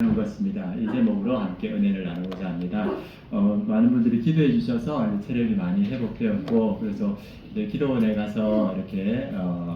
하는 것입니다. 이 제목으로 함께 은혜를 나누고자 합니다. 많은 분들이 기도해 주셔서 체력이 많이 회복되었고, 그래서 이제 기도원에 가서 이렇게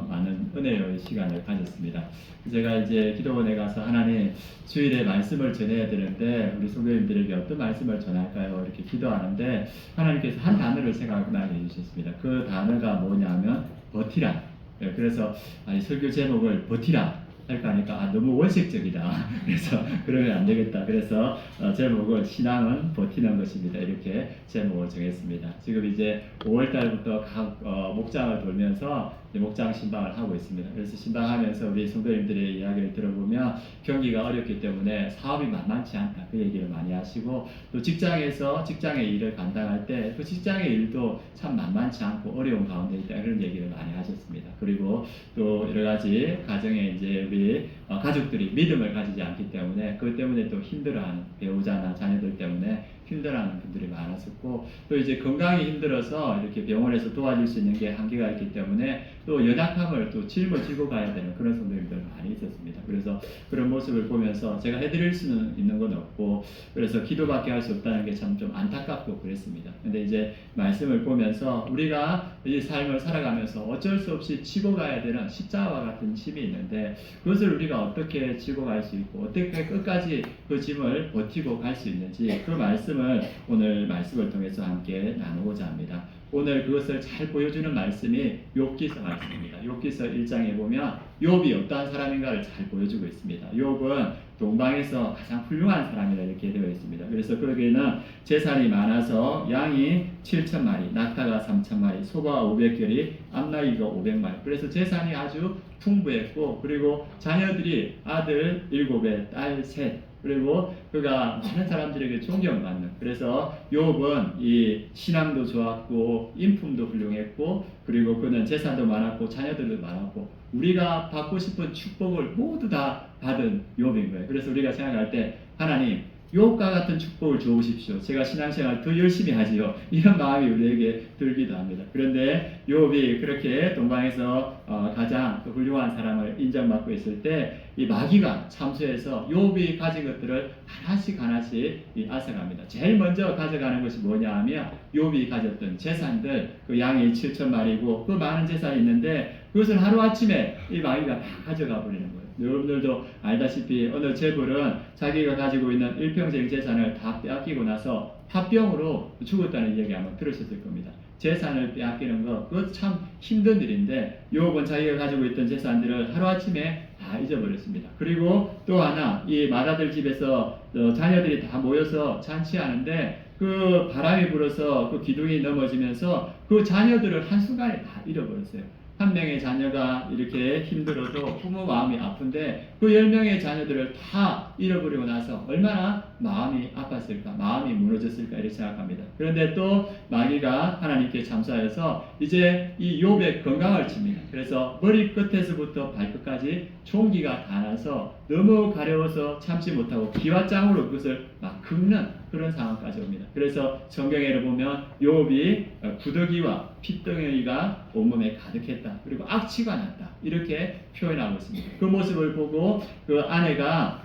많은 은혜의 시간을 가졌습니다. 제가 이제 기도원에 가서 하나님 주일에 말씀을 전해야 되는데 우리 성도님들에게 어떤 말씀을 전할까요? 이렇게 기도하는데 하나님께서 한 단어를 생각나게 해주셨습니다. 그 단어가 뭐냐면 버티라. 그래서 이 설교 제목을 버티라 할까 하니까 너무 원칙적이다. 그래서 그러면 안 되겠다. 그래서 제목을 신앙은 버티는 것입니다. 이렇게 제목을 정했습니다. 지금 이제 5월달부터 각 목장을 돌면서 목장 신방을 하고 있습니다. 그래서 신방하면서 우리 성도님들의 이야기를 들어보면 경기가 어렵기 때문에 사업이 만만치 않다. 그 얘기를 많이 하시고, 또 직장에서 직장의 일을 감당할 때 그 직장의 일도 참 만만치 않고 어려운 가운데 있다. 그런 얘기를 많이 하셨습니다. 그리고 또 여러 가지 가정에 이제 우리 가족들이 믿음을 가지지 않기 때문에 그것 때문에 또 힘들어하는 배우자나 자녀들 때문에 힘들어하는 분들이 많았었고, 또 이제 건강이 힘들어서 이렇게 병원에서 도와줄 수 있는 게 한계가 있기 때문에 또 연약함을 또 짊어지고 가야 되는 그런 성도님들 많이 있었습니다. 그래서 그런 모습을 보면서 제가 해드릴 수는 있는 건 없고, 그래서 기도밖에 할 수 없다는 게 참 좀 안타깝고 그랬습니다. 근데 이제 말씀을 보면서 우리가 이 삶을 살아가면서 어쩔 수 없이 지고 가야 되는 십자가와 같은 짐이 있는데, 그것을 우리가 어떻게 지고 갈 수 있고 어떻게 끝까지 그 짐을 버티고 갈 수 있는지, 그 말씀을 오늘 말씀을 통해서 함께 나누고자 합니다. 오늘 그것을 잘 보여주는 말씀이 욥기서 말씀입니다. 욥기서 1장에 보면 욥이 어떠한 사람인가를 잘 보여주고 있습니다. 욥은 동방에서 가장 훌륭한 사람이라 이렇게 되어 있습니다. 그래서 거기에는 재산이 많아서 양이 7,000마리, 낙타가 3,000마리, 소가 500결이, 암나귀가 500마리. 그래서 재산이 아주 풍부했고, 그리고 자녀들이 아들 7에 딸 3, 그리고 그가 많은 사람들에게 존경받는, 그래서 욥은 이 신앙도 좋았고 인품도 훌륭했고, 그리고 그는 재산도 많았고 자녀들도 많았고 우리가 받고 싶은 축복을 모두 다 받은 욥인 거예요. 그래서 우리가 생각할 때 하나님 욥과 같은 축복을 주옵십시오. 제가 신앙생활 더 열심히 하지요. 이런 마음이 우리에게 들기도 합니다. 그런데 욥이 그렇게 동방에서 가장 훌륭한 사람을 인정받고 있을 때 이 마귀가 참수해서 욥이 가진 것들을 하나씩 앗아갑니다. 제일 먼저 가져가는 것이 뭐냐 하면 욥이 가졌던 재산들, 그 양이 7,000마리고 그 많은 재산이 있는데 그것을 하루아침에 이 마귀가 다 가져가 버리는 거예요. 여러분들도 알다시피 어느 재벌은 자기가 가지고 있는 일평생 재산을 다 빼앗기고 나서 화병으로 죽었다는 이야기 아마 들으셨을 겁니다. 재산을 빼앗기는 거, 그것 참 힘든 일인데 욥은 자기가 가지고 있던 재산들을 하루아침에 다 잊어버렸습니다. 그리고 또 하나, 이 맏아들 집에서 자녀들이 다 모여서 잔치하는데 그 바람이 불어서 그 기둥이 넘어지면서 그 자녀들을 한순간에 다 잃어버렸어요. 한 명의 자녀가 이렇게 힘들어도 부모 마음이 아픈데 그 10명의 자녀들을 다 잃어버리고 나서 얼마나 마음이 아팠을까, 마음이 무너졌을까 이렇게 생각합니다. 그런데 또 마귀가 하나님께 참사해서 이제 이 욥의 건강을 칩니다. 그래서 머리 끝에서부터 발끝까지 총기가 다 나서 너무 가려워서 참지 못하고 기와장으로 그것을 막 긁는 그런 상황까지 옵니다. 그래서 성경에 보면 욥이 구더기와 핏덩어리가 온몸에 가득했다. 그리고 악취가 났다. 이렇게 표현하고 있습니다. 그 모습을 보고 그 아내가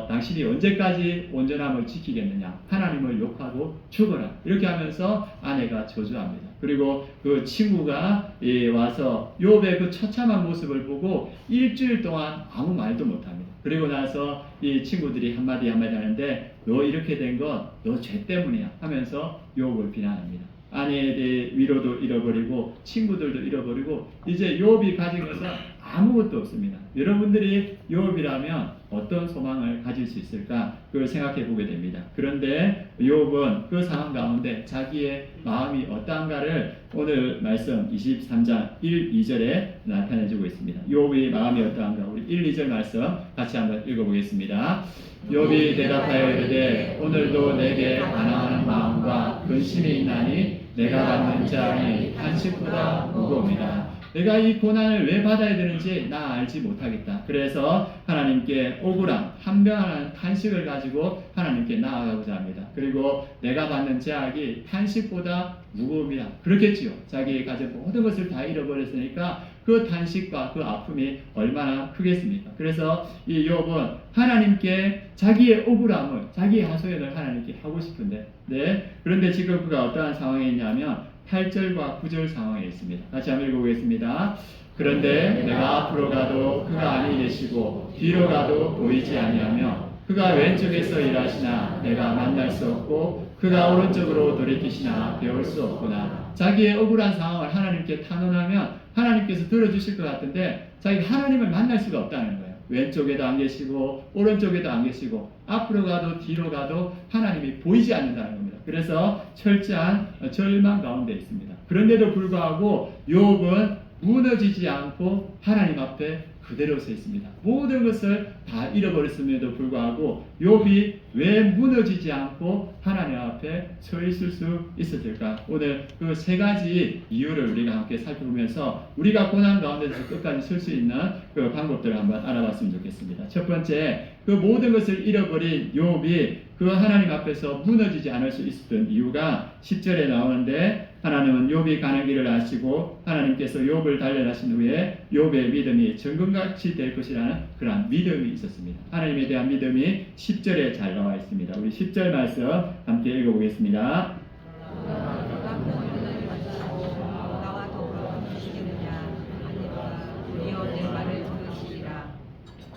당신이 언제까지 온전함을 지키겠느냐, 하나님을 욕하고 죽어라, 이렇게 하면서 아내가 저주합니다. 그리고 그 친구가 와서 욥의 그 처참한 모습을 보고 일주일 동안 아무 말도 못합니다. 그리고 나서 이 친구들이 한마디 하는데 너 이렇게 된 건 너 죄 때문이야 하면서 욥을 비난합니다. 아내에 대해 위로도 잃어버리고 친구들도 잃어버리고 이제 욥이 가진 것은 아무것도 없습니다. 여러분들이 욥이라면 어떤 소망을 가질 수 있을까? 그걸 생각해 보게 됩니다. 그런데 욥은 그 상황 가운데 자기의 마음이 어떠한가를 오늘 말씀 23장 1, 2절에 나타내주고 있습니다. 욥의 마음이 어떠한가? 우리 1, 2절 말씀 같이 한번 읽어보겠습니다. 욥이 대답하여 이르되 오늘도 내게 반항하는 마음과 근심이 있나니 내가 받는 재앙이 탄식보다 무거움이다. 내가 이 고난을 왜 받아야 되는지 나 알지 못하겠다. 그래서 하나님께 억울함, 한평한 탄식을 가지고 하나님께 나아가고자 합니다. 그리고 내가 받는 재앙이 탄식보다 무거움이다. 그렇겠지요. 자기 가진 모든 것을 다 잃어버렸으니까 그 그 탄식과 그 아픔이 얼마나 크겠습니까? 그래서 이 욥은 하나님께 자기의 억울함을, 자기의 하소연을 하나님께 하고 싶은데, 네, 그런데 지금 그가 어떠한 상황에 있냐면 8절과 9절 상황에 있습니다. 같이 한번 읽어보겠습니다. 그런데 내가 앞으로 가도 그가 아니 계시고 뒤로 가도 보이지 아니하며 그가 왼쪽에서 일하시나 내가 만날 수 없고 그가 오른쪽으로 돌이키시나 배울 수 없구나. 자기의 억울한 상황을 하나님께 탄원하면 하나님께서 들어주실 것 같은데 자기가 하나님을 만날 수가 없다는 거예요. 왼쪽에도 안 계시고 오른쪽에도 안 계시고 앞으로 가도 뒤로 가도 하나님이 보이지 않는다는 겁니다. 그래서 철저한 절망 가운데 있습니다. 그런데도 불구하고 욥은 무너지지 않고 하나님 앞에 그대로 서 있습니다. 모든 것을 다 잃어버렸음에도 불구하고 욥이 왜 무너지지 않고 하나님 앞에 서 있을 수 있었을까? 오늘 그 세 가지 이유를 우리가 함께 살펴보면서 우리가 고난 가운데서 끝까지 설 수 있는 그 방법들을 한번 알아봤으면 좋겠습니다. 첫 번째, 그 모든 것을 잃어버린 욥이 그 하나님 앞에서 무너지지 않을 수 있었던 이유가 10절에 나오는데 하나님은 욥이 가는 길을 아시고 하나님께서 욥을 단련하신 후에 욥의 믿음이 정금같이 될 것이라는 그러한 믿음이 있었습니다. 하나님에 대한 믿음이 10절에 잘 나와 있습니다. 우리 10절 말씀 함께 읽어보겠습니다.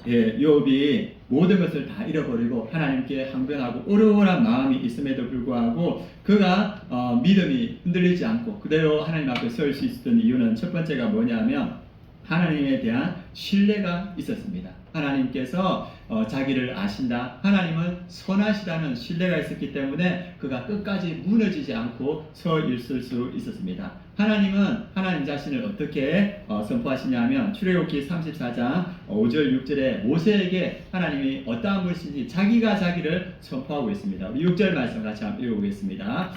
예, 욥이 모든 것을 다 잃어버리고 하나님께 항변하고 어려운 마음이 있음에도 불구하고 그가 믿음이 흔들리지 않고 그대로 하나님 앞에 설 수 있었던 이유는 첫 번째가 뭐냐면 하나님에 대한 신뢰가 있었습니다. 하나님께서 자기를 아신다. 하나님은 선하시다는 신뢰가 있었기 때문에 그가 끝까지 무너지지 않고 서 있을 수 있었습니다. 하나님은 하나님 자신을 어떻게 선포하시냐면 출애굽기 34장 5절 6절에 모세에게 하나님이 어떠한 분이신지 자기가 자기를 선포하고 있습니다. 우리 6절 말씀 같이 한번 읽어보겠습니다.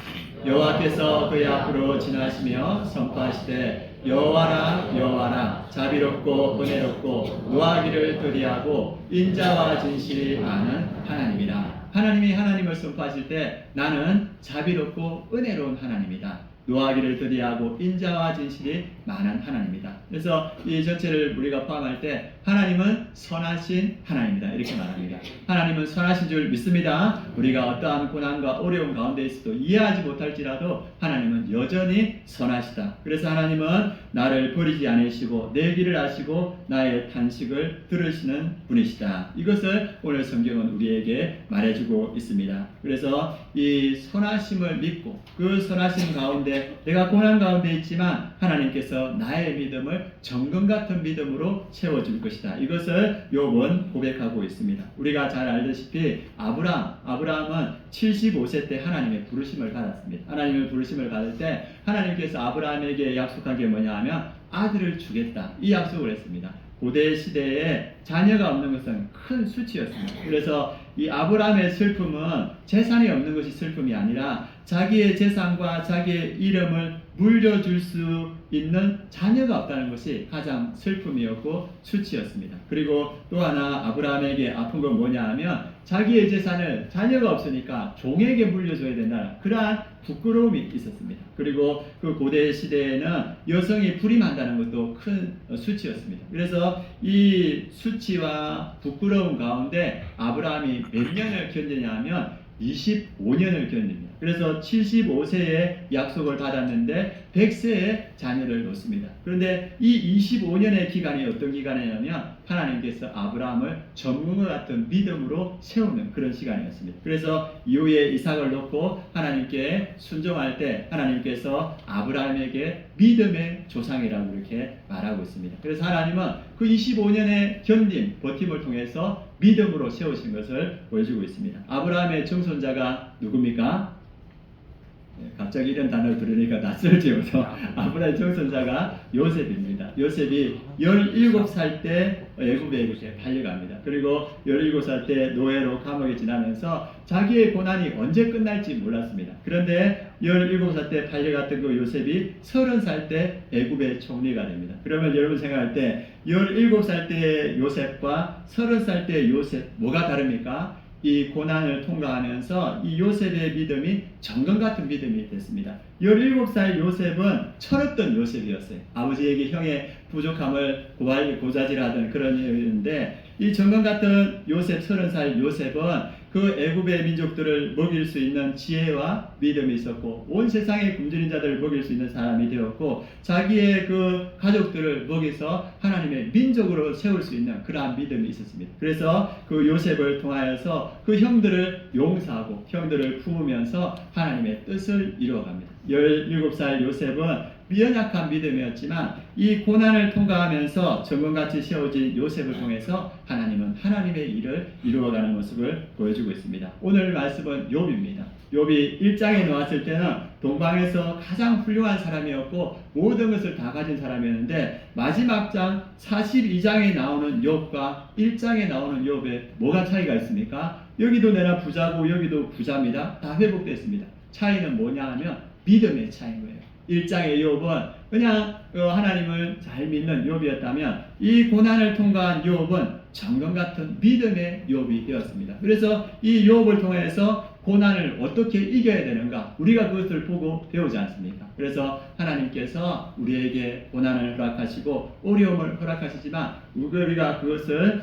여호와께서 그의 앞으로 지나시며 선포하시되 여호와라 여호와라 자비롭고 은혜롭고 노하기를 더디하고 인자와 진실이 많은 하나님이다. 하나님이 하나님을 선포하실 때 나는 자비롭고 은혜로운 하나님이다. 노하기를 더디하고 인자와 진실이 많은 하나님이다. 그래서 이 전체를 우리가 포함할 때 하나님은 선하신 하나님이다 이렇게 말합니다. 하나님은 선하신 줄 믿습니다. 우리가 어떠한 고난과 어려움 가운데 있어도 이해하지 못할지라도 하나님은 여전히 선하시다. 그래서 하나님은 나를 버리지 않으시고 내 길을 아시고 나의 탄식을 들으시는 분이시다. 이것을 오늘 성경은 우리에게 말해주고 있습니다. 그래서 이 선하심을 믿고 그 선하심 가운데 내가 고난 가운데 있지만 하나님께서 나의 믿음을 정금 같은 믿음으로 채워줄 것이다. 이것을 욥은 고백하고 있습니다. 우리가 잘 알다시피 아브라함은 75세 때 하나님의 부르심을 받았습니다. 하나님의 부르심을 받을 때 하나님께서 아브라함에게 약속한 게 뭐냐 하면 아들을 주겠다. 이 약속을 했습니다. 고대 시대에 자녀가 없는 것은 큰 수치였습니다. 그래서 이 아브라함의 슬픔은 재산이 없는 것이 슬픔이 아니라 자기의 재산과 자기의 이름을 물려줄 수 있는 자녀가 없다는 것이 가장 슬픔이었고 수치였습니다. 그리고 또 하나 아브라함에게 아픈 건 뭐냐 하면 자기의 재산을 자녀가 없으니까 종에게 물려줘야 된다는 그러한 부끄러움이 있었습니다. 그리고 그 고대 시대에는 여성이 불임한다는 것도 큰 수치였습니다. 그래서 이 수치와 부끄러움 가운데 아브라함이 몇 년을 견디냐 하면 25년을 견딥니다. 그래서 75세에 약속을 받았는데 100세에 자녀를 놓습니다. 그런데 이 25년의 기간이 어떤 기간이냐면 하나님께서 아브라함을 전문과 같은 믿음으로 세우는 그런 시간이었습니다. 그래서 이후에 이삭을 놓고 하나님께 순종할 때 하나님께서 아브라함에게 믿음의 조상이라고 이렇게 말하고 있습니다. 그래서 하나님은 그 25년의 견딤, 버팀을 통해서 믿음으로 세우신 것을 보여주고 있습니다. 아브라함의 정손자가 누굽니까? 갑자기 이런 단어를 들으니까 낯설지어서 아브라함의 정손자가 요셉입니다. 요셉이 17살 때 애굽에 이렇게 달려갑니다. 그리고 17살 때 노예로 감옥에 지나면서 자기의 고난이 언제 끝날지 몰랐습니다. 그런데 17살 때 달려갔던 그 요셉이 30살 때 애굽의 총리가 됩니다. 그러면 여러분 생각할 때 17살 때의 요셉과 30살 때의 요셉 뭐가 다릅니까? 이 고난을 통과하면서 이 요셉의 믿음이 정금 같은 믿음이 됐습니다. 17살 요셉은 철없던 요셉이었어요. 아버지에게 형의 부족함을 고자질하던 그런 일인데, 이 정금 같은 요셉, 30살 요셉은 그 애굽의 민족들을 먹일 수 있는 지혜와 믿음이 있었고, 온 세상의 굶주린 자들을 먹일 수 있는 사람이 되었고, 자기의 그 가족들을 먹여서 하나님의 민족으로 세울 수 있는 그러한 믿음이 있었습니다. 그래서 그 요셉을 통하여서 그 형들을 용서하고 형들을 품으면서 하나님의 뜻을 이루어갑니다. 17살 요셉은 미연약한 믿음이었지만 이 고난을 통과하면서 정금같이 세워진 요셉을 통해서 하나님은 하나님의 일을 이루어가는 모습을 보여주고 있습니다. 오늘 말씀은 욥입니다. 욥이 1장에 나왔을 때는 동방에서 가장 훌륭한 사람이었고 모든 것을 다 가진 사람이었는데, 마지막 장 42장에 나오는 욥과 1장에 나오는 욥에 뭐가 차이가 있습니까? 여기도 내가 부자고 여기도 부자입니다. 다 회복됐습니다. 차이는 뭐냐 하면 믿음의 차이인 거예요. 1장의 욥은 그냥 하나님을 잘 믿는 욥이었다면, 이 고난을 통과한 욥은 정금 같은 믿음의 욥이 되었습니다. 그래서 이 욥을 통해서 고난을 어떻게 이겨야 되는가, 우리가 그것을 보고 배우지 않습니까? 그래서 하나님께서 우리에게 고난을 허락하시고 어려움을 허락하시지만 우리가 그것을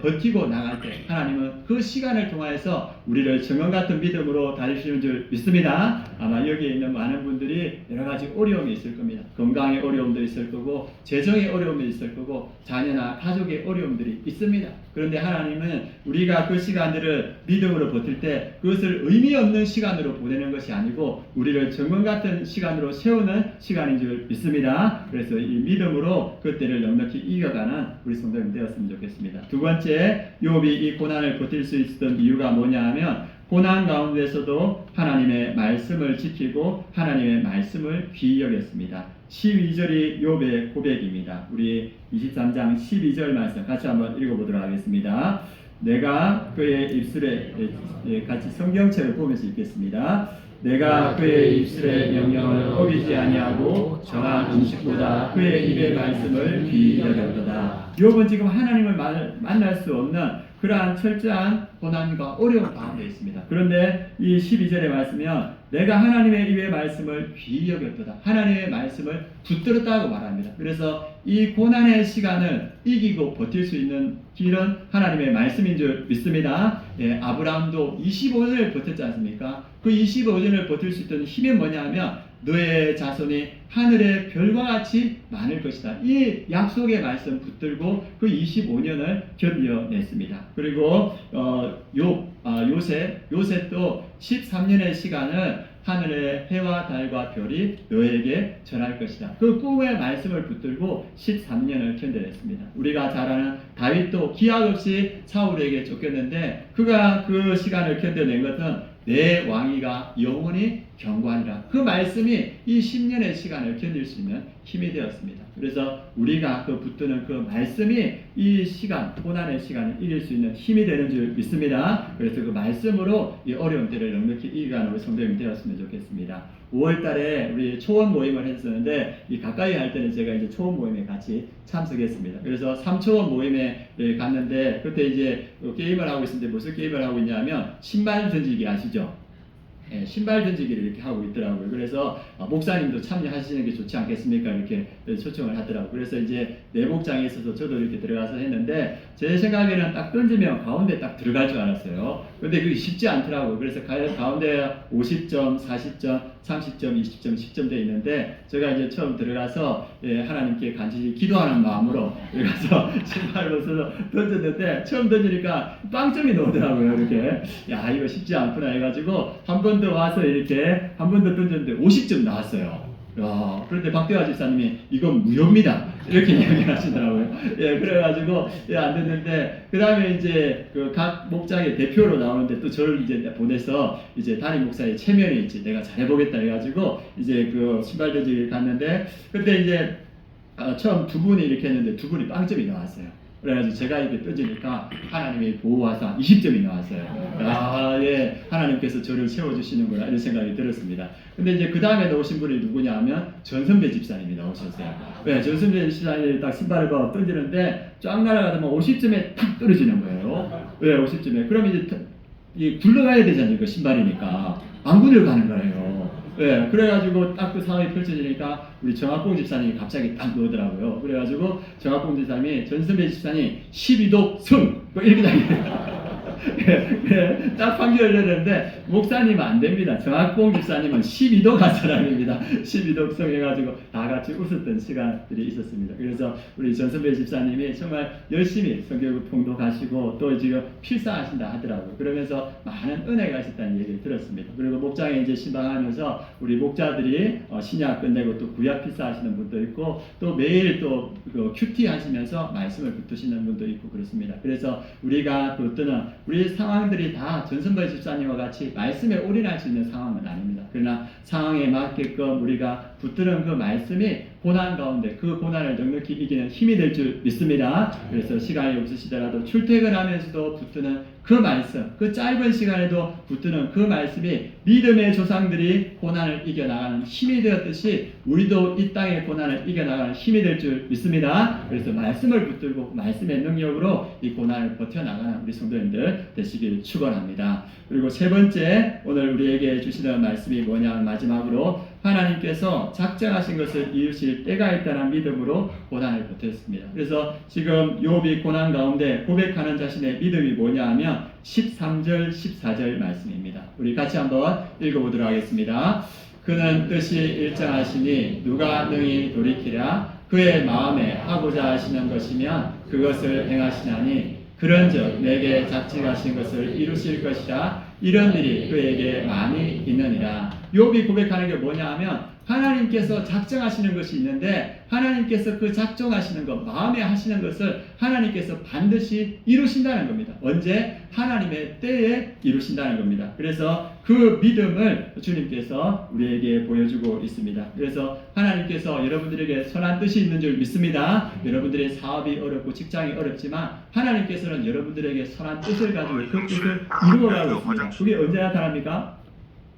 버티고 나갈 때 하나님은 그 시간을 통해서 우리를 정금 같은 믿음으로 다루시는 줄 믿습니다. 아마 여기에 있는 많은 분들이 여러 가지 어려움이 있을 겁니다. 건강의 어려움도 있을 거고, 재정의 어려움이 있을 거고, 자녀나 가족의 어려움들이 있습니다. 그런데 하나님은 우리가 그 시간들을 믿음으로 버틸 때 그것을 의미 없는 시간으로 보내는 것이 아니고 우리를 정금 같은 시간으로 세우는 시간인 줄 믿습니다. 그래서 이 믿음으로 그때를 넉넉히 이겨가는 우리 성도님 되었으면 좋겠습니다. 두 번째, 욥이 이 고난을 버틸 수 있었던 이유가 뭐냐 하면, 고난 가운데서도 하나님의 말씀을 지키고 하나님의 말씀을 귀히 여겼습니다. 12절이 욥의 고백입니다. 우리 23장 12절 말씀 같이 한번 읽어보도록 하겠습니다. 내가 그의 입술에, 같이 성경책을 보면서 읽겠습니다. 내가 그의 입술의 명령을 어기지 아니하고 정한 음식보다 그의 입의 말씀을 귀히 여겼도다. 욥은 지금 하나님을 만날 수 없는 그러한 철저한 고난과 어려움 가운데 있습니다. 그런데 이 12절의 말씀이면 내가 하나님의 입의 말씀을 귀히 여겼도다. 하나님의 말씀을 붙들었다고 말합니다. 그래서 이 고난의 시간을 이기고 버틸 수 있는 길은 하나님의 말씀인 줄 믿습니다. 아브라함도 25년을 버텼지 않습니까? 그 25년을 버틸 수 있던 힘이 뭐냐 하면 너의 자손이 하늘의 별과 같이 많을 것이다. 이 약속의 말씀 붙들고 그 25년을 견뎌냈습니다. 그리고 요셉도 13년의 시간을 하늘의 해와 달과 별이 너에게 전할 것이다. 그 꿈의 말씀을 붙들고 13년을 견뎌냈습니다. 우리가 잘 아는 다윗도 기약 없이 사울에게 쫓겼는데 그가 그 시간을 견뎌낸 것은 내 왕위가 영원히 견고하니라. 그 말씀이 이 10년의 시간을 견딜 수 있는 힘이 되었습니다. 그래서 우리가 그 붙드는 그 말씀이 이 시간, 고난의 시간을 이길 수 있는 힘이 되는 줄 믿습니다. 그래서 그 말씀으로 이 어려운 때를 넉넉히 이겨가는 우리 성도님이 되었으면 좋겠습니다. 5월 달에 우리 초원 모임을 했었는데, 이 가까이 할 때는 제가 이제 초원 모임에 같이 참석했습니다. 그래서 3초원 모임에 갔는데, 그때 이제 게임을 하고 있었는데, 무슨 게임을 하고 있냐면, 신발 던지기 아시죠? 신발 던지기를 이렇게 하고 있더라고요. 그래서 목사님도 참여하시는 게 좋지 않겠습니까? 이렇게 초청을 하더라고요. 그래서 이제 내복장에 있어서 저도 이렇게 들어가서 했는데, 제 생각에는 딱 던지면 가운데 딱 들어갈 줄 알았어요. 근데 그게 쉽지 않더라고요. 그래서 가운데 50점, 40점, 30점, 20점, 10점 돼 있는데, 제가 이제 처음 들어가서 하나님께 간절히 기도하는 마음으로 들어가서 신발을 벗어서 던졌는데, 처음 던지니까 빵점이 나오더라고요. 이렇게 야, 이거 쉽지 않구나 해가지고 한 번 더 와서 이렇게 한 번 더 던졌는데 50점 나왔어요. 야, 그런데 박대화 집사님이 이건 무효입니다 이렇게 이야기하시더라고요. 그래가지고 안 됐는데, 그 다음에 이제 그 각 목장의 대표로 나오는데 또 저를 이제 보내서 이제 담임 목사의 체면이 있지, 내가 잘해보겠다 해가지고 이제 그 신발 던지기 갔는데, 그때 이제 처음 두 분이 이렇게 했는데 두 분이 빵점이 나왔어요. 그래가지고 제가 이렇게 던지니까 하나님의 보호하사 20점이 나왔어요. 아, 예, 하나님께서 저를 세워주시는구나 이런 생각이 들었습니다. 근데 이제 그 다음에 나오신 분이 누구냐 하면 전선배 집사님이 나오셨어요. 네, 전선배 집사님이 딱 신발을 던지는데 쫙 날아가다 50점에 탁 떨어지는 거예요. 네, 50점에. 그럼 이제 이 굴러가야 되잖아요. 그 신발이니까 안 굴러가는 거예요. 예, 그래가지고 딱 그 상황이 펼쳐지니까 우리 정학봉 집사님이 갑자기 딱 넣더라고요. 그래가지고 정학봉 집사님이 전선배 집사님 12도 승! 뭐 이렇게 당해요. 예, 딱 판결을 내렸는데 목사님은 안 됩니다. 정학봉 집사님은 12도가 사람입니다. 12도 성해가지고 다 같이 웃었던 시간들이 있었습니다. 그래서 우리 전선배 집사님이 정말 열심히 성교육 통독하시고 또 지금 필사하신다 하더라고요. 그러면서 많은 은혜가 있었다는 얘기를 들었습니다. 그리고 목장에 이제 신방하면서 우리 목자들이 신약 끝내고 또 구약 필사하시는 분도 있고 또 매일 또 큐티 하시면서 말씀을 붙드시는 분도 있고 그렇습니다. 그래서 우리가 붙드는 우리 상황들이 다 전선배 집사님과 같이 말씀에 올인할 수 있는 상황은 아닙니다. 그러나 상황에 맞게끔 우리가 붙드는 그 말씀이 고난 가운데 그 고난을 넉넉히 이기는 힘이 될 줄 믿습니다. 그래서 시간이 없으시더라도 출퇴근하면서도 붙드는 그 말씀, 그 짧은 시간에도 붙드는 그 말씀이 믿음의 조상들이 고난을 이겨나가는 힘이 되었듯이 우리도 이 땅의 고난을 이겨나가는 힘이 될 줄 믿습니다. 그래서 말씀을 붙들고 말씀의 능력으로 이 고난을 버텨나가는 우리 성도님들 되시길 축원합니다. 그리고 세 번째 오늘 우리에게 주시는 말씀이 뭐냐 마지막으로 하나님께서 작정하신 것을 이루실 때가 있다는 믿음으로 고난을 버텼습니다. 그래서 지금 욥이 고난 가운데 고백하는 자신의 믿음이 뭐냐 하면 13절 14절 말씀입니다. 우리 같이 한번 읽어보도록 하겠습니다. 그는 뜻이 일정하시니 누가 능히 돌이키랴 그의 마음에 하고자 하시는 것이면 그것을 행하시나니 그런즉 내게 작정하신 것을 이루실 것이라 이런 일이 그에게 많이 있느니라. 욥이 고백하는 게 뭐냐 하면 하나님께서 작정하시는 것이 있는데 하나님께서 그 작정하시는 것, 마음에 하시는 것을 하나님께서 반드시 이루신다는 겁니다. 언제? 하나님의 때에 이루신다는 겁니다. 그래서 그 믿음을 주님께서 우리에게 보여주고 있습니다. 그래서 하나님께서 여러분들에게 선한 뜻이 있는 줄 믿습니다. 여러분들의 사업이 어렵고 직장이 어렵지만 하나님께서는 여러분들에게 선한 뜻을 가지고 그 뜻을 이루어가고 있습니다. 그게 언제 나타납니까?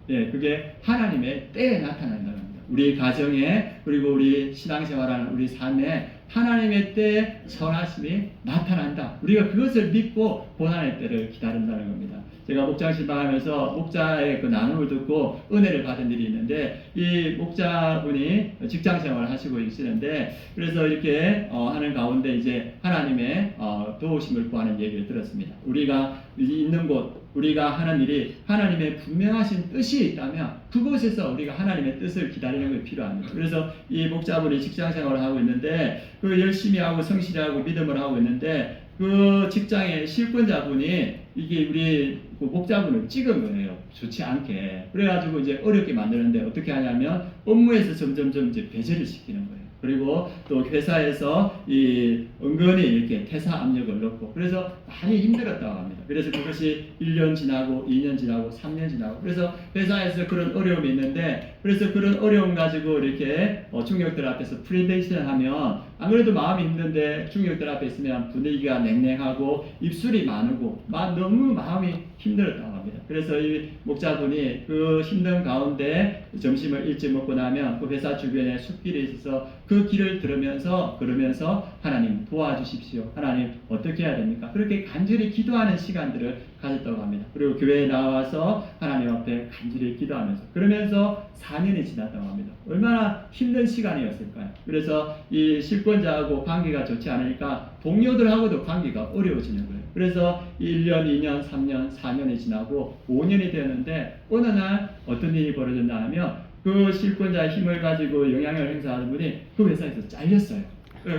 예, 그게 하나님의 때에 나타난다는 겁니다. 우리 가정에 그리고 우리 신앙생활하는 우리 삶에 하나님의 때에 선하심이 나타난다. 우리가 그것을 믿고 고난의 때를 기다린다는 겁니다. 제가 목장 신방하면서 목자의 그 나눔을 듣고 은혜를 받은 일이 있는데 이 목자분이 직장생활을 하시고 계시는데 그래서 이렇게 하는 가운데 이제 하나님의 도우심을 구하는 얘기를 들었습니다. 우리가 있는 곳 우리가 하는 일이 하나님의 분명하신 뜻이 있다면 그곳에서 우리가 하나님의 뜻을 기다리는 것이 필요합니다. 그래서 이 목자분이 직장생활을 하고 있는데 그 열심히 하고 성실하고 믿음을 하고 있는데 그 직장의 실권자분이 이게 우리 그 목자분을 찍은 거예요. 좋지 않게. 그래가지고 이제 어렵게 만드는데 어떻게 하냐면 업무에서 점점점 이제 배제를 시키는 거예요. 그리고 또 회사에서 이 은근히 이렇게 퇴사 압력을 넣고 그래서 많이 힘들었다고 합니다. 그래서 그것이 1년 지나고 2년 지나고 3년 지나고 그래서 회사에서 그런 어려움이 있는데 그래서 그런 어려움 가지고 이렇게 중역들 앞에서 프레젠테이션 하면 안 그래도 마음이 힘든데 중역들 앞에 있으면 분위기가 냉랭하고 입술이 많고 너무 마음이 힘들었다고 합니다. 그래서 이 목자분이 그 힘든 가운데 점심을 일찍 먹고 나면 그 회사 주변에 숲길이 있어서 그 길을 들으면서 그러면서 하나님 도와주십시오. 하나님 어떻게 해야 됩니까? 그렇게 간절히 기도하는 시간들을 가졌다고 합니다. 그리고 교회에 나와서 하나님 앞에 간절히 기도하면서 그러면서 4년이 지났다고 합니다. 얼마나 힘든 시간이었을까요? 그래서 이 실권자하고 관계가 좋지 않으니까 동료들하고도 관계가 어려워지는 거예요. 그래서 1년, 2년, 3년, 4년이 지나고 5년이 되었는데 어느 날 어떤 일이 벌어졌나 하면 그 실권자의 힘을 가지고 영향을 행사하는 분이 그 회사에서 잘렸어요.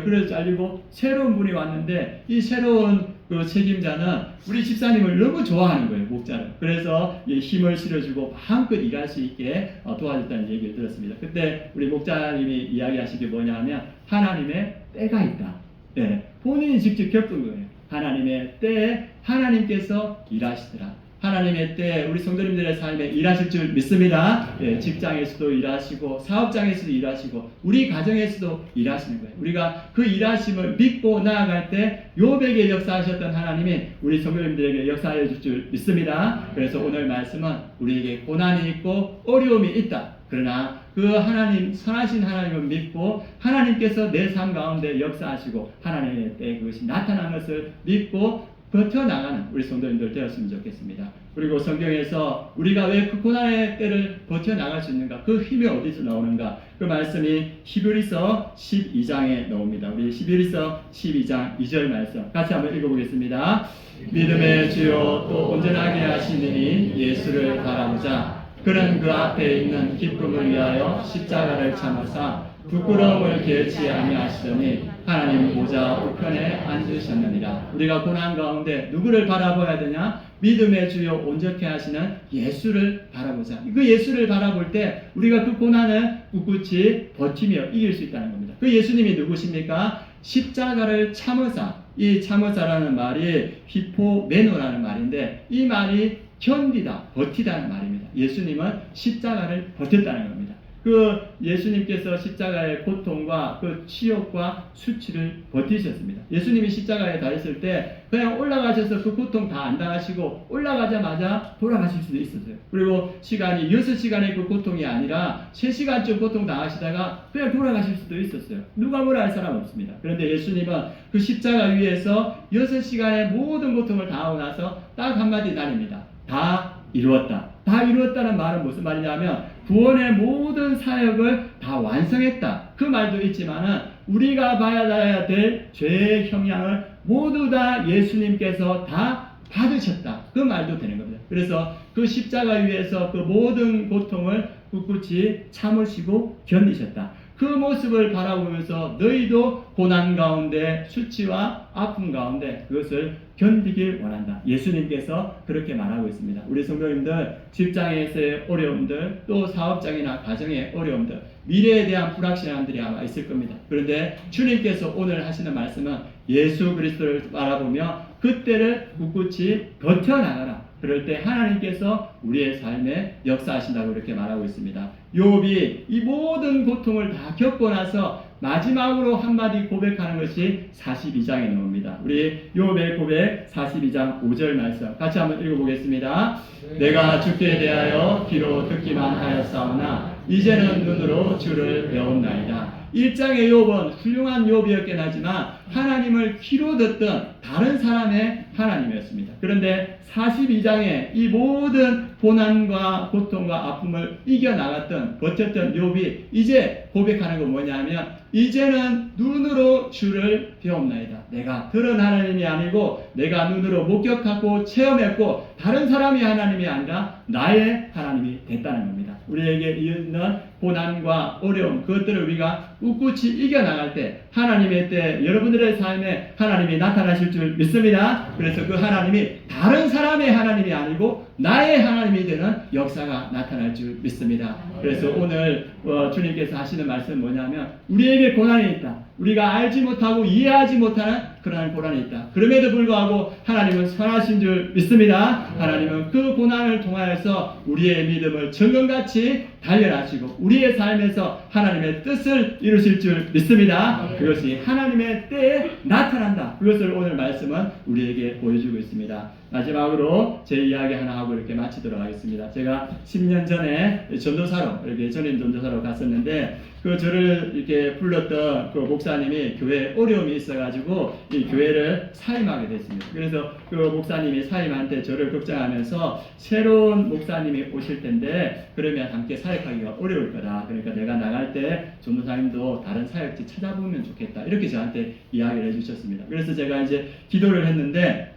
그래서 잘리고 새로운 분이 왔는데 이 새로운 그 책임자는 우리 집사님을 너무 좋아하는 거예요. 목자를. 그래서 이 힘을 실어주고 마음껏 일할 수 있게 도와줬다는 얘기를 들었습니다. 그때 우리 목자님이 이야기하신 게 뭐냐 하면 하나님의 때가 있다. 네, 본인이 직접 겪은 거예요. 하나님의 때에 하나님께서 일하시더라. 하나님의 때에 우리 성도님들의 삶에 일하실 줄 믿습니다. 예, 직장에서도 일하시고 사업장에서도 일하시고 우리 가정에서도 일하시는 거예요. 우리가 그 일하심을 믿고 나아갈 때 욥에게 역사하셨던 하나님이 우리 성도님들에게 역사해 줄 줄 믿습니다. 그래서 오늘 말씀은 우리에게 고난이 있고 어려움이 있다. 그러나 그 하나님 선하신 하나님을 믿고 하나님께서 내 삶 가운데 역사하시고 하나님의 때에 그것이 나타난 것을 믿고 버텨나가는 우리 성도님들 되었으면 좋겠습니다. 그리고 성경에서 우리가 왜 그 고난의 때를 버텨나갈 수 있는가, 그 힘이 어디서 나오는가, 그 말씀이 히브리서 12장에 나옵니다. 우리 히브리서 12장 2절 말씀 같이 한번 읽어보겠습니다. 믿음의 주요 또 온전하게 하시느니 예수를 바라보자. 그는 그 앞에 있는 기쁨을 위하여 십자가를 참으사 부끄러움을 개치 아니하시더니 하나님 보좌 우편에 앉으셨느니라. 우리가 고난 가운데 누구를 바라봐야 되냐? 믿음의 주요 온전케 하시는 예수를 바라보자. 그 예수를 바라볼 때 우리가 그 고난을 꿋꿋이 버티며 이길 수 있다는 겁니다. 그 예수님이 누구십니까? 십자가를 참으사. 이 참으사라는 말이 히포메노라는 말인데, 이 말이 견디다, 버티다는 말입니다. 예수님은 십자가를 버텼다는 겁니다. 그 예수님께서 십자가의 고통과 그 치욕과 수치를 버티셨습니다. 예수님이 십자가에 달렸을 때 그냥 올라가셔서 그 고통 다 안 당하시고 올라가자마자 돌아가실 수도 있었어요. 그리고 시간이 6시간의 그 고통이 아니라 3시간쯤 고통 당하시다가 그냥 돌아가실 수도 있었어요. 누가 뭐라 할 사람 없습니다. 그런데 예수님은 그 십자가 위에서 6시간의 모든 고통을 당하고 나서 딱 한마디 날입니다. 다 이루었다. 다 이루었다는 말은 무슨 말이냐면 구원의 모든 사역을 다 완성했다. 그 말도 있지만은 우리가 받아야 될 죄의 형량을 모두 다 예수님께서 다 받으셨다. 그 말도 되는 겁니다. 그래서 그 십자가 위에서 그 모든 고통을 꿋꿋이 참으시고 견디셨다. 그 모습을 바라보면서 너희도 고난 가운데 수치와 아픔 가운데 그것을 견디길 원한다. 예수님께서 그렇게 말하고 있습니다. 우리 성도님들 직장에서의 어려움들, 또 사업장이나 가정의 어려움들, 미래에 대한 불확실함들이 아마 있을 겁니다. 그런데 주님께서 오늘 하시는 말씀은 예수 그리스도를 바라보며 그때를 꿋꿋이 버텨나가라. 그럴 때 하나님께서 우리의 삶에 역사하신다고 이렇게 말하고 있습니다. 욥이 이 모든 고통을 다 겪고 나서 마지막으로 한마디 고백하는 것이 42장에 나옵니다. 우리 욥의 고백 42장 5절 말씀 같이 한번 읽어보겠습니다. 내가 주께 대하여 귀로 듣기만 하였사오나 이제는 눈으로 주를 배웠나이다. 1장의 욥은 훌륭한 욥이었긴 하지만 하나님을 귀로 듣던 다른 사람의 하나님이었습니다. 그런데 42장에 이 모든 고난과 고통과 아픔을 이겨나갔던 버텼던 욥이 이제 고백하는 건 뭐냐면 이제는 눈으로 주를 배웠나이다. 내가 들은 하나님이 아니고 내가 눈으로 목격하고 체험했고 다른 사람이 하나님이 아니라 나의 하나님이 됐다는 겁니다. 우리에게 있는 고난과 어려움 그것들을 우리가 꿋꿋이 이겨나갈 때 하나님의 때 여러분들의 삶에 하나님이 나타나실 줄 믿습니다. 그래서 그 하나님이 다른 사람의 하나님이 아니고 나의 하나님이 되는 역사가 나타날 줄 믿습니다. 그래서 오늘 주님께서 하시는 말씀은 뭐냐면 우리에게 고난이 있다. 우리가 알지 못하고 이해하지 못하는 그러한 고난이 있다. 그럼에도 불구하고 하나님은 선하신 줄 믿습니다. 하나님은 그 고난을 통하여서 우리의 믿음을 정금같이 단련하시고 우리의 삶에서 하나님의 뜻을 이루실 줄 믿습니다. 그것이 하나님의 때에 나타난다. 그것을 오늘 말씀은 우리에게 보여주고 있습니다. 마지막으로 제 이야기 하나 하고 이렇게 마치도록 하겠습니다. 제가 10년 전에 전도사로 이렇게 전임 전도사로 갔었는데 그 저를 이렇게 불렀던 그 목사님이 교회에 어려움이 있어가지고 이 교회를 사임하게 됐습니다. 그래서 그 목사님이 사임한테 저를 걱정하면서 새로운 목사님이 오실 텐데 그러면 함께 사역하기가 어려울 거다. 그러니까 내가 나갈 때 전도사님도 다른 사역지 찾아보면 좋겠다. 이렇게 저한테 이야기를 해주셨습니다. 그래서 제가 이제 기도를 했는데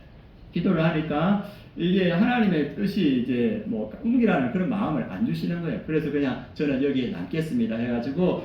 기도를 하니까 이게 하나님의 뜻이 이제 뭐 옮기라는 그런 마음을 안 주시는 거예요. 그래서 그냥 저는 여기에 남겠습니다 해가지고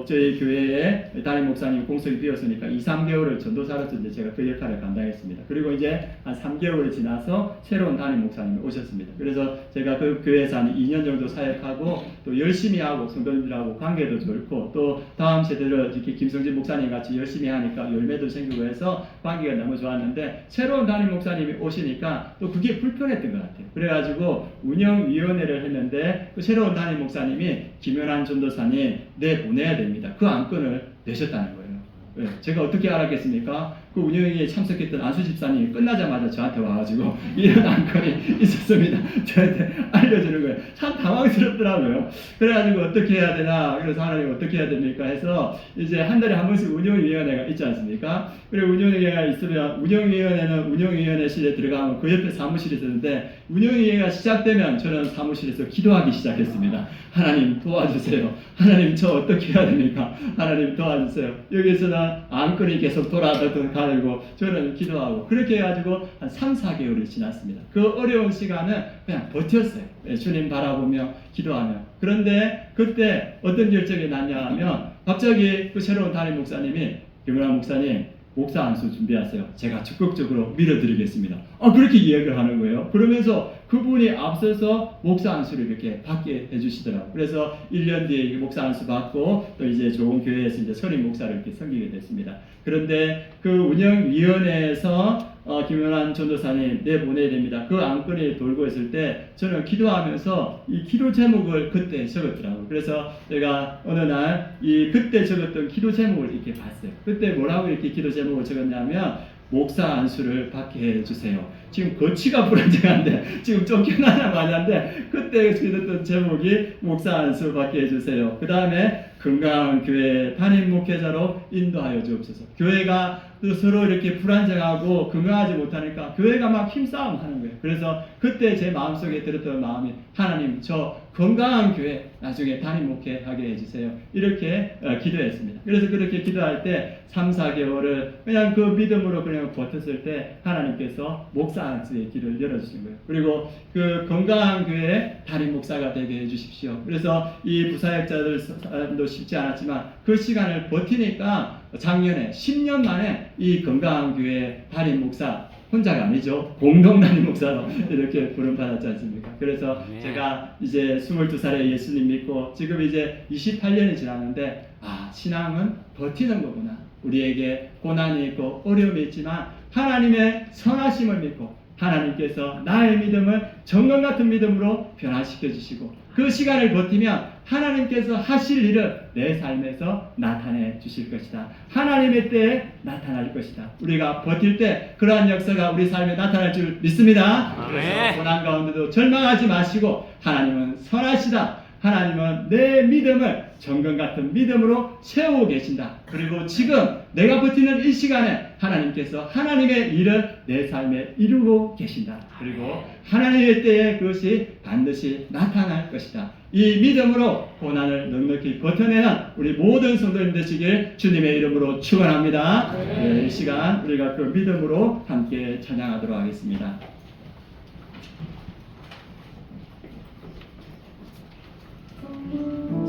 저희 교회에 담임 목사님 공석이 비었으니까 2-3개월을 전도사로서 이제 제가 그 역할을 감당했습니다. 그리고 이제 한 3개월이 지나서 새로운 담임 목사님이 오셨습니다. 그래서 제가 그 교회에서 한 2년 정도 사역하고 또 열심히 하고 성도님들하고 관계도 좋고 또 다음 세대를 이렇게 김성진 목사님 같이 열심히 하니까 열매도 생기고 해서 관계가 너무 좋았는데 새로운 담임 목사님이 오시니까 또 그게 불편했던 것 같아요. 그래가지고 운영위원회를 했는데 그 새로운 담임 목사님이 김연한 전도사님 내보내야 됩니다. 그 안건을 내셨다는 거예요. 제가 어떻게 알았겠습니까? 그 그 운영회에 참석했던 안수 집사님이 끝나자마자 저한테 와가지고 이런 안건이 있었습니다. 저한테 알려주는 거예요. 참 당황스럽더라고요. 그래가지고 어떻게 해야 되나, 그래서 하나님 어떻게 해야 됩니까 해서 이제 한 달에 한 번씩 운영위원회가 있지 않습니까? 그리고 운영위원회가 있으면 운영위원회는 운영위원회실에 들어가면 그 옆에 사무실이 있었는데, 운영위원회가 시작되면 저는 사무실에서 기도하기 시작했습니다. 하나님 도와주세요. 하나님 저 어떻게 해야 됩니까? 하나님 도와주세요. 여기서는 안건이 계속 가지고 저는 기도하고, 그렇게 해가지고 한 3, 4개월이 지났습니다. 그 어려운 시간은 그냥 버텼어요. 주님 바라보며 기도하며. 그런데 그때 어떤 결정이 났냐 하면, 갑자기 그 새로운 담임 목사님이, 김은환 목사님 목사 안수 준비하세요. 제가 적극적으로 밀어드리겠습니다. 그렇게 이야기를 하는 거예요. 그러면서 그분이 앞서서 목사 안수를 이렇게 받게 해주시더라고요. 그래서 1년 뒤에 목사 안수 받고 또 이제 좋은 교회에서 이제 선임 목사를 이렇게 섬기게 됐습니다. 그런데 그 운영위원회에서 김연한 전도사님 내보내야 됩니다. 그 안건이 돌고 있을 때 저는 기도하면서 이 기도 제목을 그때 적었더라고요. 그래서 제가 어느 날 이 그때 적었던 기도 제목을 이렇게 봤어요. 그때 뭐라고 이렇게 기도 제목을 적었냐면, 목사 안수를 받게 해주세요. 지금 거치가 불안정한데, 지금 쫓겨나나 마냐인데, 그때 적었던 제목이 목사 안수 받게 해주세요. 그 다음에 건강한 교회 담임 목회자로 인도하여 주옵소서. 교회가 서로 이렇게 불안정하고 건강하지 못하니까 교회가 막 힘싸움 하는 거예요. 그래서 그때 제 마음속에 들었던 마음이, 하나님 저 건강한 교회 나중에 담임 목회하게 해주세요. 이렇게 기도했습니다. 그래서 그렇게 기도할 때 3, 4개월을 그냥 그 믿음으로 그냥 버텼을 때 하나님께서 목사 안수의 길을 열어주신 거예요. 그리고 그 건강한 교회 담임 목사가 되게 해주십시오. 그래서 이 부사역자들도 쉽지 않았지만 그 시간을 버티니까 작년에 10년 만에 이 건강한 교회 담임 목사, 혼자가 아니죠. 공동 담임 목사로 이렇게 부름받았지 않습니까? 그래서 제가 이제 22살에 예수님 믿고 지금 이제 28년이 지났는데, 신앙은 버티는 거구나. 우리에게 고난이 있고 어려움이 있지만 하나님의 선하심을 믿고 하나님께서 나의 믿음을 정금 같은 믿음으로 변화시켜 주시고, 그 시간을 버티면 하나님께서 하실 일을 내 삶에서 나타내 주실 것이다. 하나님의 때에 나타날 것이다. 우리가 버틸 때 그러한 역사가 우리 삶에 나타날 줄 믿습니다. 그래서 고난 가운데도 절망하지 마시고, 하나님은 선하시다. 하나님은 내 믿음을 정금 같은 믿음으로 세우고 계신다. 그리고 지금 내가 버티는 이 시간에 하나님께서 하나님의 일을 내 삶에 이루고 계신다. 그리고 하나님의 때에 그것이 반드시 나타날 것이다. 이 믿음으로 고난을 넉넉히 버텨내는 우리 모든 성도님 되시길 주님의 이름으로 축원합니다. 네, 이 시간 우리가 그 믿음으로 함께 찬양하도록 하겠습니다.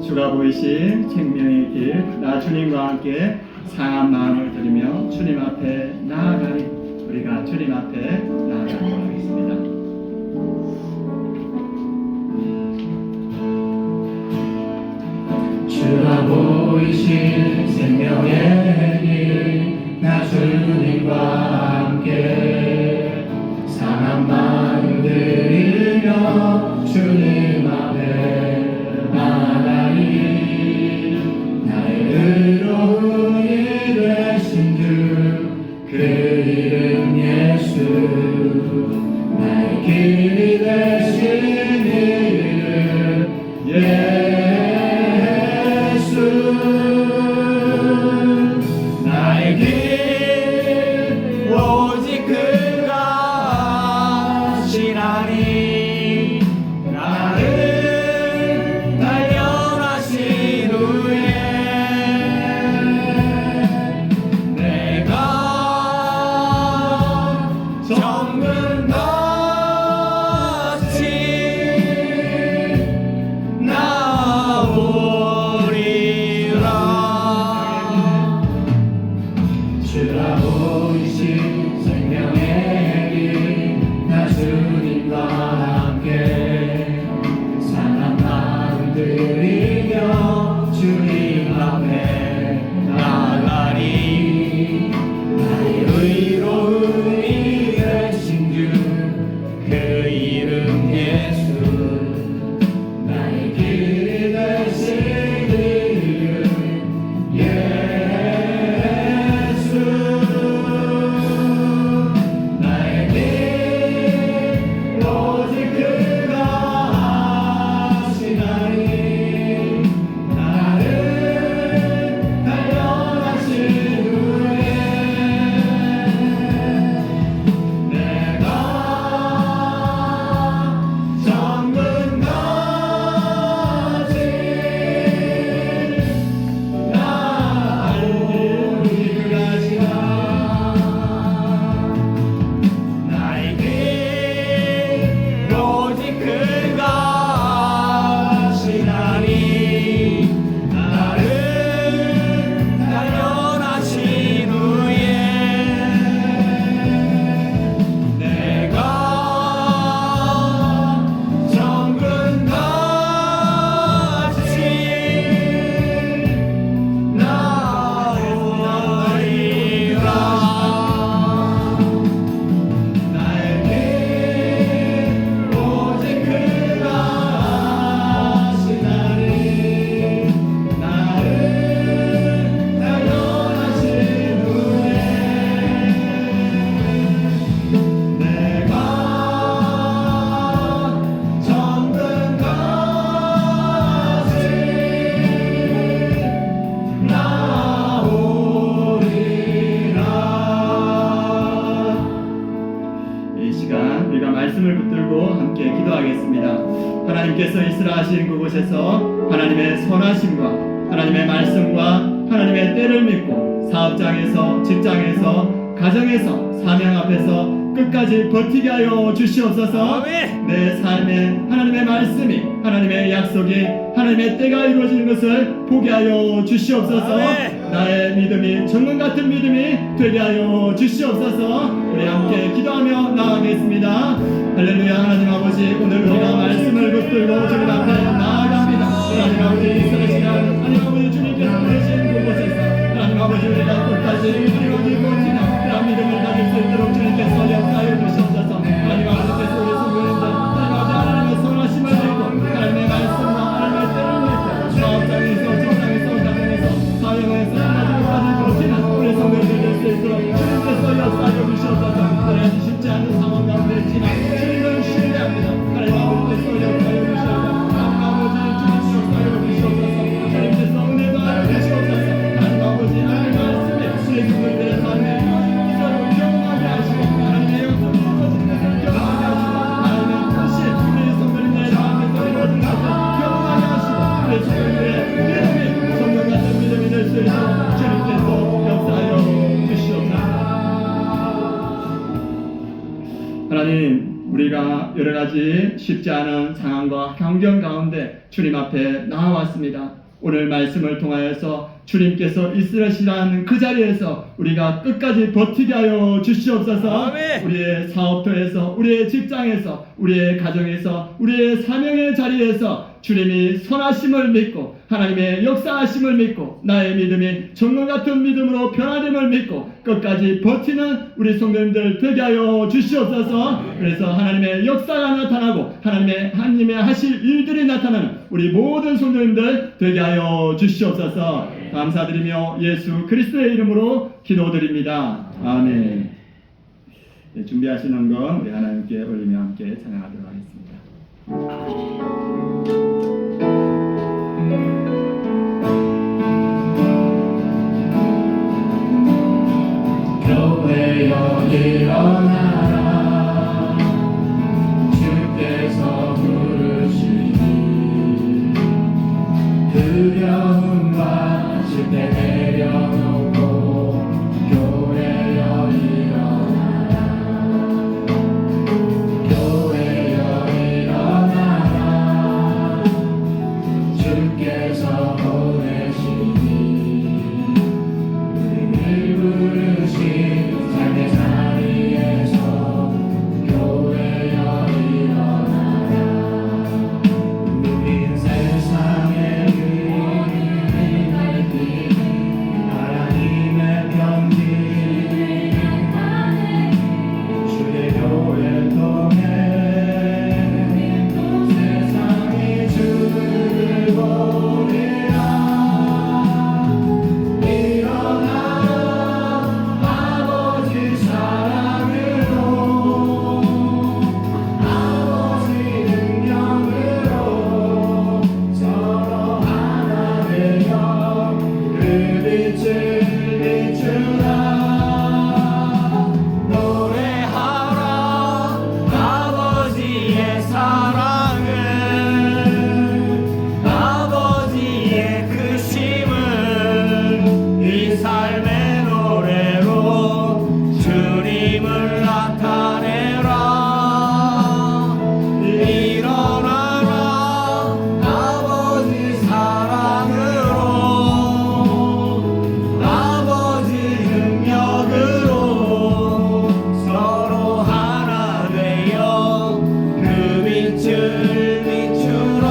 주가 보이신 생명의 길, 나 주님과 함께 상한 마음을 들이며 주님 앞에 나아가리. 우리가 주님 앞에 나아가도록 하겠습니다. 주가 보이신 생명의 길, 나 주님과 함께 상한 마음 들이며 주님 앞에 의로운이 되신 주, 그 이름 예수. 나의 길이 되신 이름 예수. 나의 길 하나님께서 있으라 하신 그곳에서 하나님의 선하심과 하나님의 말씀과 하나님의 때를 믿고 사업장에서, 직장에서, 가정에서, 사명 앞에서 끝까지 버티게 하여 주시옵소서. 내 삶에 하나님의 말씀이, 하나님의 약속이, 하나님의 때가 이루어지는 것을 보게 하여 주시옵소서. 나의 믿음이 정말 같은 믿음이 되게 하여 주시옵소서. 우리 함께 기도하며 나아가겠습니다. 할렐루야. 하나님 아버지, 오늘 우리가 말씀을 붙들고 주님 앞에 나아갑니다. 하나님 아버지, 이스라엘 시간 하나님 아버지 주님께서 계신 그곳에서 하나님 아버지 우리가 끝까지 하나님 아버지 버티는 그런 믿음을 가질 수 있도록 주님께서 역사하여 주시옵소서. 하나님 아버지께서 우리 성도님들 하나님 아버지 하나님의 선하심을 믿고 하나님의 말씀과 하나님의 때를 믿고 사업장에서, 직장에서, 가정에서, 사역에서 마지막까지 버티는 우리 성도님들 될 수 있도록 주님께서 역사하여 주시옵소서. 그래야지 쉽지 않은 상황 가운데 있지만 주님을 신뢰합니다. 하나님 아버지께서 역사하여 주시옵소서. 하나님 아버지 주님 역사하여 주시옵소서. 주님께서 은혜가 주시옵소서. 하나님 아버지 하나님의 말씀에 우리 성도들의 삶에 이사로 경험하게 하시고 하나님의 영성을 이루어진 것을 경험하게 하시고 하나님의 뜻이 우리 성도님들의 마음에서 이루어진 것을 경험하게 하시고 우리 성도님들의 믿음이 성령 같은 믿음이 될 수 있도록 주님께서 역사하여 주시옵소서. 하나님, 우리가 여러 가지 쉽지 않은 상황과 환경 가운데 주님 앞에 나와왔습니다. 오늘 말씀을 통하여서 주님께서 있으시라는 그 자리에서 우리가 끝까지 버티게 하여 주시옵소서. 우리의 사업터에서, 우리의 직장에서, 우리의 가정에서, 우리의 사명의 자리에서 주님이 선하심을 믿고 하나님의 역사하심을 믿고 나의 믿음이 정말 같은 믿음으로 변화됨을 믿고 끝까지 버티는 우리 성도님들 되게 하여 주시옵소서. 그래서 하나님의 역사가 나타나고 하나님의 하실 일들이 나타나는 우리 모든 성도님들 되게 하여 주시옵소서. 감사드리며 예수 그리스도의 이름으로 기도드립니다. 아멘. 네, 준비하시는 거 우리 하나님께 올리며 함께 찬양하도록 하겠습니다. 교회여 일어나라 주께서 부르시니 두려움과 쉽게 내려놓고 교회여 일어나라 교회여 일어나라 주께서 보내시니 우리를 부르신 삶의 자리에서 교회여 일어나라 누린 세상의 그림을 날뛰는 하나님의 편지 주의 교회 통해 세상이 주를 보리라 일어나라 아버지 사랑으로 아버지 능력으로 서로 하나 되어 그 빛을 비추라 노래하라 아버지의 사랑을 아버지의 크심을 이 삶의 노래로 주님을 나타내라 일어나라 아버지 사랑으로 아버지 능력으로 서로 하나 되어 그 빛을 비추라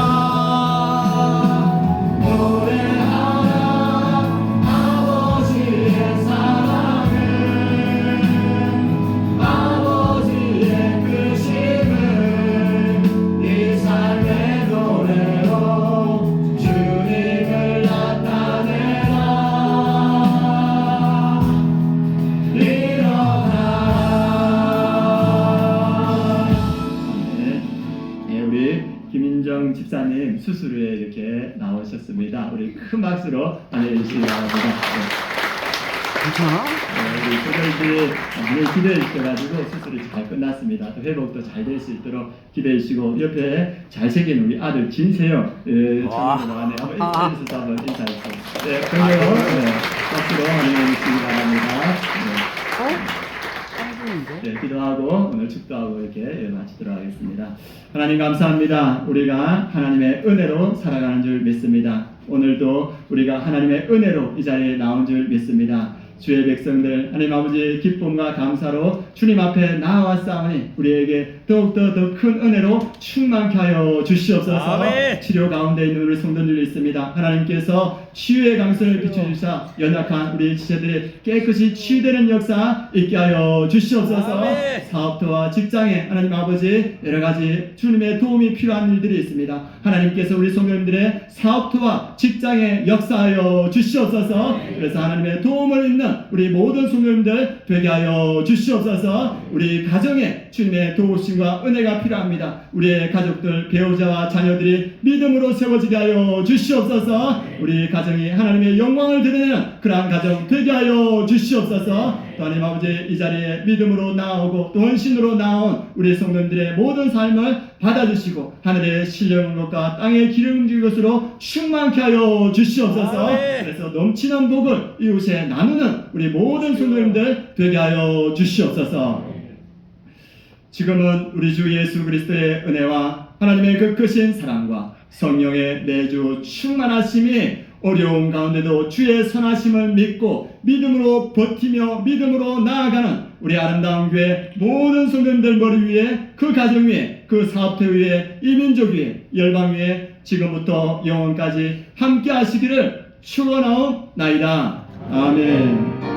노래하라 아버지의 사랑을 아버지의 크심을 이 삶의 노래로 주님을 나타내라 일어나라 네, 우리 김인정 집사님 수술에 이렇게 나오셨습니다. 우리 큰 박수로 안내해 주시기 바랍니다. 네. 괜찮아? 우리 소들들이 많이 기대해 주셔가지고 수술이 잘 끝났습니다. 또 회복도 잘 될 수 있도록 기대해 주시고 옆에 잘생긴 우리 아들 진세요. 청년도 나왔네요. 한번 인사해주셔서 한번 인사해주세요. 네, 그리고 박수로 환영해 주시기 바랍니다. 네, 기도하고 오늘 축도하고 이렇게 마치도록 하겠습니다. 하나님 감사합니다. 우리가 하나님의 은혜로 살아가는 줄 믿습니다. 오늘도 우리가 하나님의 은혜로 이 자리에 나온 줄 믿습니다. 주의 백성들 하나님 아버지 기쁨과 감사로 주님 앞에 나아왔사오니 우리에게 더욱더 더 큰 은혜로 충만케 하여 주시옵소서. 아멘. 치료 가운데 있는 우리 성도들이 있습니다. 하나님께서 치유의 강선을 비춰주사 연약한 우리 지체들이 깨끗이 치유되는 역사 있게 하여 주시옵소서. 아멘. 사업터와 직장에 하나님 아버지 여러가지 주님의 도움이 필요한 일들이 있습니다. 하나님께서 우리 성도님들의 사업터와 직장에 역사하여 주시옵소서. 그래서 하나님의 도움을 입는 우리 모든 성도님들 되게 하여 주시옵소서. 우리 가정에 주님의 도우심과 은혜가 필요합니다. 우리의 가족들, 배우자와 자녀들이 믿음으로 세워지게 하여 주시옵소서. 우리 가정이 하나님의 영광을 드리는 그러한 가정 되게 하여 주시옵소서. 또 하나님 아버지 이 자리에 믿음으로 나오고 또 헌신으로 나온 우리 성도님들의 모든 삶을 받아주시고 하늘의 신령한 것과 땅의 기름진 것으로 충만케 하여 주시옵소서. 아멘. 그래서 넘치는 복을 이웃에 나누는 우리 모든 성도님들 되게 하여 주시옵소서. 지금은 우리 주 예수 그리스도의 은혜와 하나님의 그 크신 사랑과 성령의 내주 충만하심이 어려운 가운데도 주의 선하심을 믿고 믿음으로 버티며 믿음으로 나아가는 우리 아름다운 교회 모든 성도님들 머리 위에 그 가정 위에 그 사업체 위에 이 민족 위에 열방 위에 지금부터 영원까지 함께 하시기를 축원하옵나이다. 아멘.